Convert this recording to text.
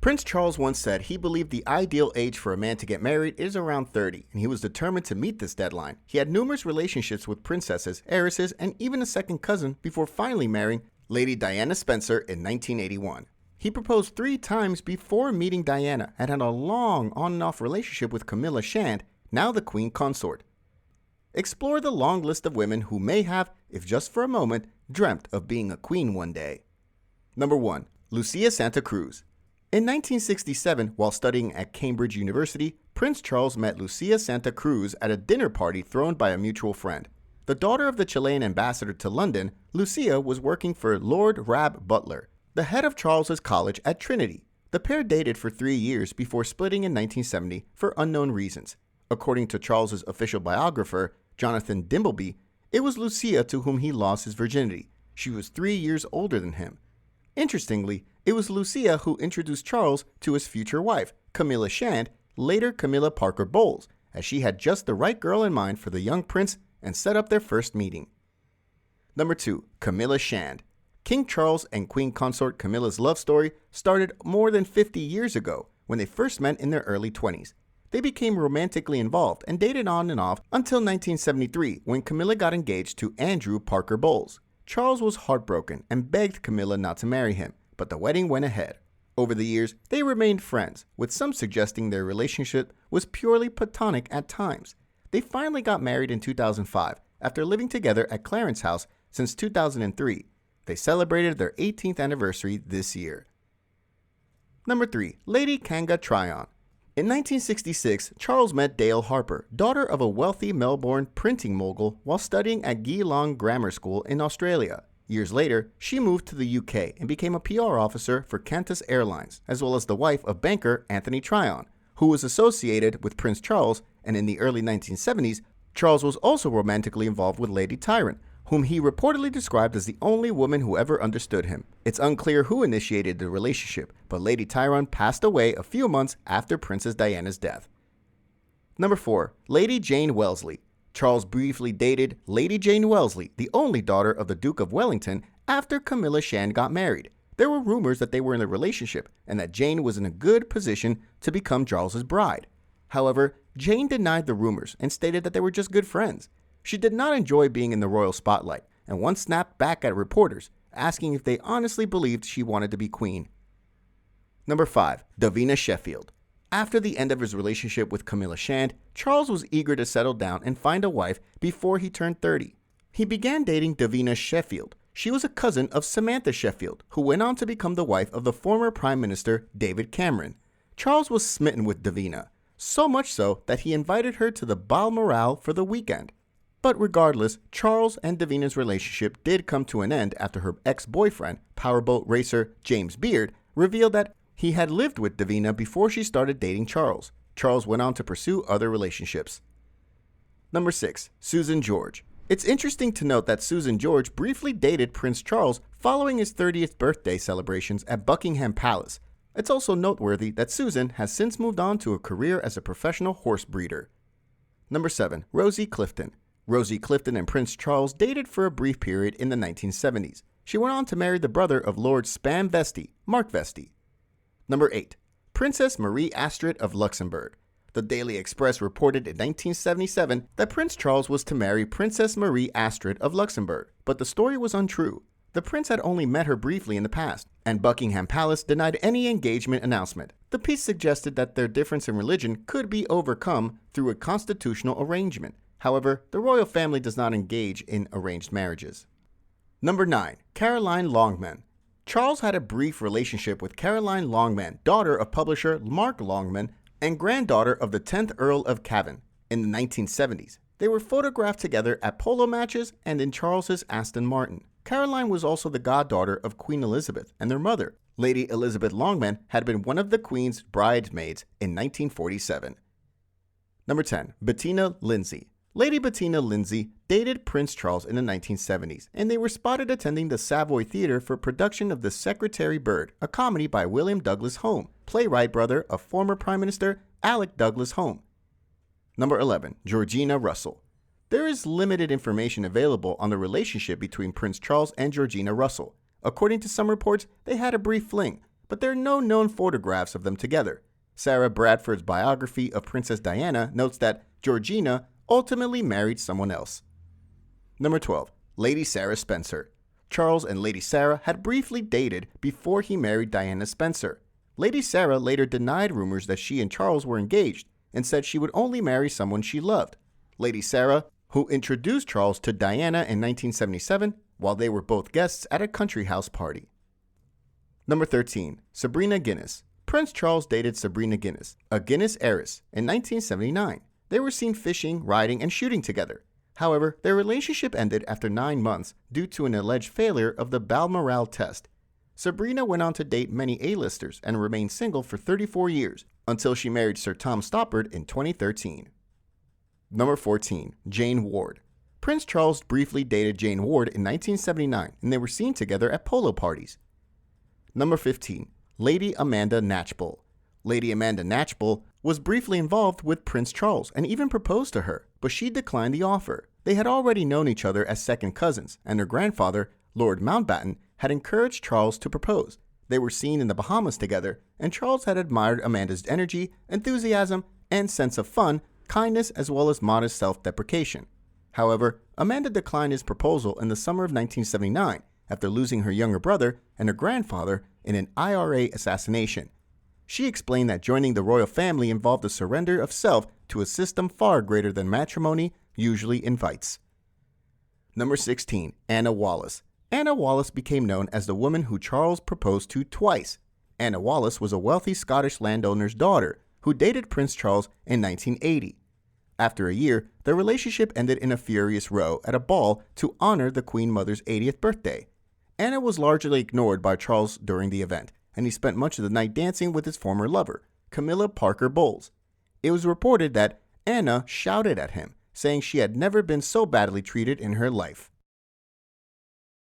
Prince Charles once said he believed the ideal age for a man to get married is around 30, and he was determined to meet this deadline. He had numerous relationships with princesses, heiresses, and even a second cousin before finally marrying Lady Diana Spencer in 1981. He proposed 3 times before meeting Diana and had a long on and off relationship with Camilla Shand, now the Queen Consort. Explore the long list of women who may have, if just for a moment, dreamt of being a queen one day. Number 1. Lucia Santa Cruz. In 1967, while studying at Cambridge University, Prince Charles met Lucia Santa Cruz at a dinner party thrown by a mutual friend. The daughter of the Chilean ambassador to London, Lucia was working for Lord Rab Butler, the head of Charles's college at Trinity. The pair dated for 3 years before splitting in 1970 for unknown reasons. According to Charles's official biographer, Jonathan Dimbleby, it was Lucia to whom he lost his virginity. She was 3 years older than him. Interestingly, it was Lucia who introduced Charles to his future wife, Camilla Shand, later Camilla Parker Bowles, as she had just the right girl in mind for the young prince and set up their first meeting. Number 2. Camilla Shand. King Charles and Queen Consort Camilla's love story started more than 50 years ago when they first met in their early 20s. They became romantically involved and dated on and off until 1973 when Camilla got engaged to Andrew Parker Bowles. Charles was heartbroken and begged Camilla not to marry him, but the wedding went ahead. Over the years, they remained friends, with some suggesting their relationship was purely platonic at times. They finally got married in 2005 after living together at Clarence House since 2003. They celebrated their 18th anniversary this year. Number 3. Lady KANGA TRYON. In 1966, Charles met Dale Harper, daughter of a wealthy Melbourne printing mogul, while studying at Geelong Grammar School in Australia. Years later, she moved to the UK and became a PR officer for Qantas Airlines, as well as the wife of banker Anthony Tryon, who was associated with Prince Charles, and in the early 1970s, Charles was also romantically involved with Lady Tyrant, whom he reportedly described as the only woman who ever understood him. It's unclear who initiated the relationship, but Lady Tyrant passed away a few months after Princess Diana's death. Number 4. Lady Jane Wellesley. Charles briefly dated Lady Jane Wellesley, the only daughter of the Duke of Wellington, after Camilla Shand got married. There were rumors that they were in a relationship and that Jane was in a good position to become Charles's bride. However, Jane denied the rumors and stated that they were just good friends. She did not enjoy being in the royal spotlight and once snapped back at reporters, asking if they honestly believed she wanted to be queen. Number 5. Davina Sheffield. After the end of his relationship with Camilla Shand, Charles was eager to settle down and find a wife before he turned 30. He began dating Davina Sheffield. She was a cousin of Samantha Sheffield, who went on to become the wife of the former Prime Minister David Cameron. Charles was smitten with Davina, so much so that he invited her to the Balmoral for the weekend. But regardless, Charles and Davina's relationship did come to an end after her ex-boyfriend, powerboat racer James Beard, revealed that he had lived with Davina before she started dating Charles. Charles went on to pursue other relationships. Number 6. Susan George. It's interesting to note that Susan George briefly dated Prince Charles following his 30th birthday celebrations at Buckingham Palace. It's also noteworthy that Susan has since moved on to a career as a professional horse breeder. Number 7. Rosie Clifton. Rosie Clifton and Prince Charles dated for a brief period in the 1970s. She went on to marry the brother of Lord Spam Vesti, Mark Vesti. Number 8. Princess Marie-ASTRID of Luxembourg. The Daily Express reported in 1977 that Prince Charles was to marry Princess Marie-ASTRID of Luxembourg, but the story was untrue. The prince had only met her briefly in the past, and Buckingham Palace denied any engagement announcement. The piece suggested that their difference in religion could be overcome through a constitutional arrangement. However, the royal family does not engage in arranged marriages. Number 9. Caroline Longman. Charles had a brief relationship with Caroline Longman, daughter of publisher Mark Longman and granddaughter of the 10th Earl of Cavan. In the 1970s, they were photographed together at polo matches and in Charles's Aston Martin. Caroline was also the goddaughter of Queen Elizabeth, and their mother, Lady Elizabeth Longman, had been one of the Queen's bridesmaids in 1947. Number 10. Bettina Lindsay. Lady Bettina Lindsay dated Prince Charles in the 1970s, and they were spotted attending the Savoy Theatre for production of The Secretary Bird, a comedy by William Douglas Home, playwright brother of former Prime Minister Alec Douglas Home. Number 11. Georgina Russell. There is limited information available on the relationship between Prince Charles and Georgina Russell. According to some reports, they had a brief fling, but there are no known photographs of them together. Sarah Bradford's biography of Princess Diana notes that Georgina ultimately married someone else. Number 12. Lady Sarah Spencer. Charles and Lady Sarah had briefly dated before he married Diana Spencer. Lady Sarah later denied rumors that she and Charles were engaged and said she would only marry someone she loved. Lady Sarah, who introduced Charles to Diana in 1977 while they were both guests at a country house party. Number 13. Sabrina Guinness. Prince Charles dated Sabrina Guinness, a Guinness heiress, in 1979. They were seen fishing, riding, and shooting together. However, their relationship ended after 9 months due to an alleged failure of the Balmoral test. Sabrina went on to date many A-listers and remained single for 34 years until she married Sir Tom Stoppard in 2013. Number 14. Jane Ward. Prince Charles briefly dated Jane Ward in 1979 and they were seen together at polo parties. Number 15. Lady Amanda Knatchbull. Lady Amanda Knatchbull was briefly involved with Prince Charles and even proposed to her, but she declined the offer. They had already known each other as second cousins, and her grandfather, Lord Mountbatten, had encouraged Charles to propose. They were seen in the Bahamas together, and Charles had admired Amanda's energy, enthusiasm, and sense of fun, kindness, as well as modest self-deprecation. However, Amanda declined his proposal in the summer of 1979 after losing her younger brother and her grandfather in an IRA assassination. She explained that joining the royal family involved a surrender of self to a system far greater than matrimony usually invites. Number 16. Anna Wallis. Anna Wallis became known as the woman who Charles proposed to twice. Anna Wallis was a wealthy Scottish landowner's daughter who dated Prince Charles in 1980. After a year, their relationship ended in a furious row at a ball to honor the Queen Mother's 80th birthday. Anna was largely ignored by Charles during the event, and he spent much of the night dancing with his former lover, Camilla Parker Bowles. It was reported that Anna shouted at him, saying she had never been so badly treated in her life.